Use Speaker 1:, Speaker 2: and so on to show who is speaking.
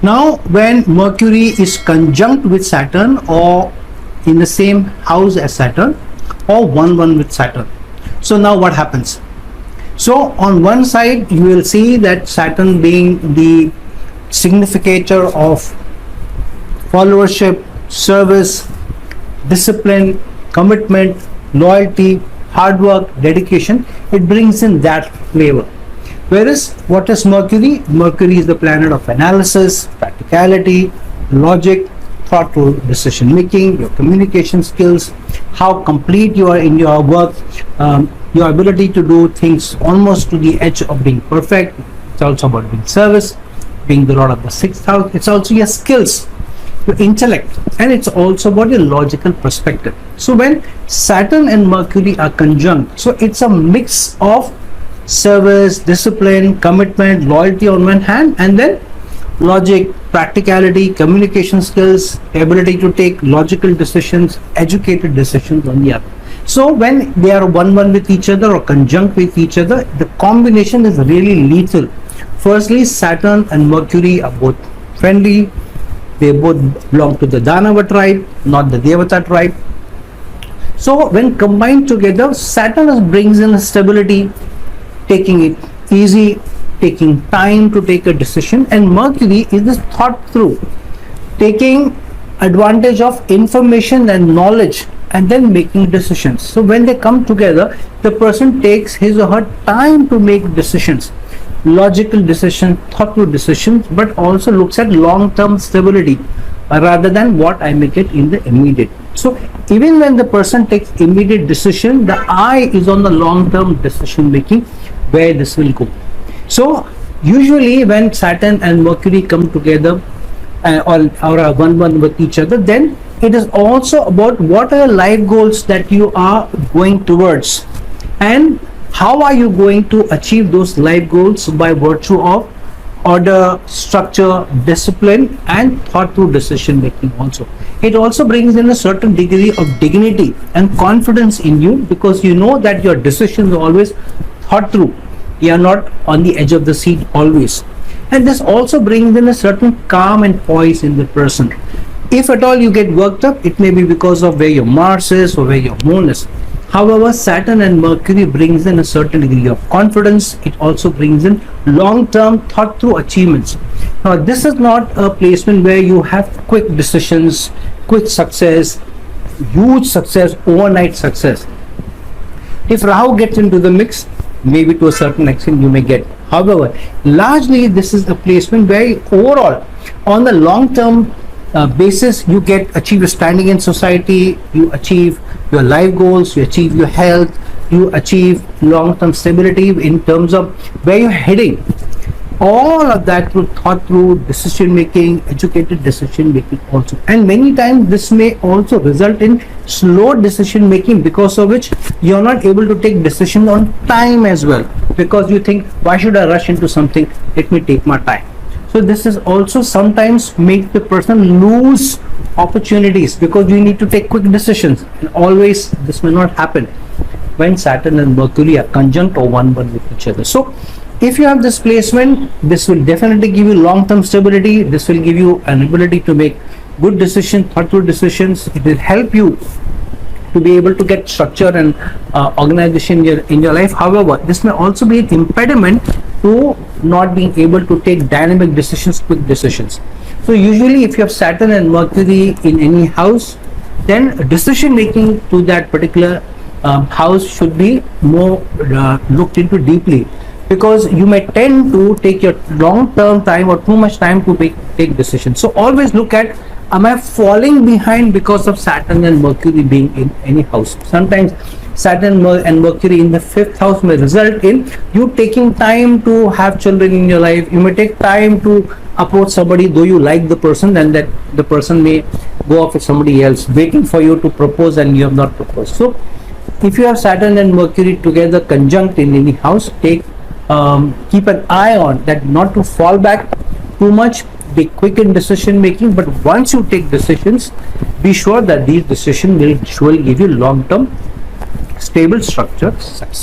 Speaker 1: Now, when Mercury is conjunct with Saturn or in the same house as Saturn or 1-1 with Saturn, so now what happens? So on one side you will see that Saturn being the significator of followership, service, discipline, commitment, loyalty, hard work, dedication, it brings in that flavor. Whereas what is Mercury? Mercury is the planet of analysis, practicality, logic, thoughtful decision making, your communication skills, how complete you are in your work, your ability to do things almost to the edge of being perfect. It's also about being service, being the lord of the sixth house. It's also your skills, your intellect, and it's also about your logical perspective. So when Saturn and Mercury are conjunct, so it's a mix of service, discipline, commitment, loyalty on one hand, and then logic, practicality, communication skills, ability to take logical decisions, educated decisions on the other. So when they are 1-1 with each other or conjunct with each other, the combination is really lethal. Firstly, Saturn and Mercury are both friendly. They both belong to the Danava tribe, not the Devata tribe. So when combined together, Saturn brings in a stability, taking it easy, taking time to take a decision, and Mercury is this thought through, taking advantage of information and knowledge and then making decisions. So when they come together, the person takes his or her time to make decisions, logical decisions, thoughtful decisions, but also looks at long-term stability rather than what I may get in the immediate. So even when the person takes immediate decision, the eye is on the long-term decision making, where this will go. So usually when Saturn and Mercury come together or are 1-1 with each other, then it is also about what are life goals that you are going towards and how are you going to achieve those life goals by virtue of order, structure, discipline, and thoughtful decision making. Also it also brings in a certain degree of dignity and confidence in you, because you know that your decisions are always thought through. You are not on the edge of the seat always. And this also brings in a certain calm and poise in the person. If at all you get worked up, it may be because of where your Mars is or where your Moon is. However, Saturn and Mercury brings in a certain degree of confidence. It also brings in long-term thought through achievements. Now this is not a placement where you have quick decisions, quick success, huge success, overnight success. If Rahu gets into the mix, maybe to a certain extent you may get. However, largely this is a placement where overall on the long-term basis you achieve a standing in society, you achieve your life goals, you achieve your health, you achieve long-term stability in terms of where you're heading. All of that through thought through decision making, educated decision making also. And many times this may also result in slow decision making, because of which you're not able to take decision on time as well, because you think, why should I rush into something, let me take my time. So this is also sometimes make the person lose opportunities, because you need to take quick decisions, and always this may not happen when Saturn and Mercury are conjunct or 1-1 with each other. So if you have this placement, this will definitely give you long-term stability. This will give you an ability to make good decisions, thoughtful decisions. It will help you to be able to get structure and organization in your life. However, this may also be an impediment to not being able to take dynamic decisions, quick decisions. So usually if you have Saturn and Mercury in any house, then decision making to that particular house should be more looked into deeply, because you may tend to take your long-term time or too much time to take decisions. So always look at, am I falling behind because of Saturn and Mercury being in any house? Sometimes Saturn and Mercury in the 5th house may result in you taking time to have children in your life. You may take time to approach somebody, though you like the person, and that the person may go off with somebody else, waiting for you to propose and you have not proposed. So if you have Saturn and Mercury together conjunct in any house, keep an eye on that, not to fall back too much, be quick in decision making, but once you take decisions, be sure that these decisions will give you long-term stable structure success.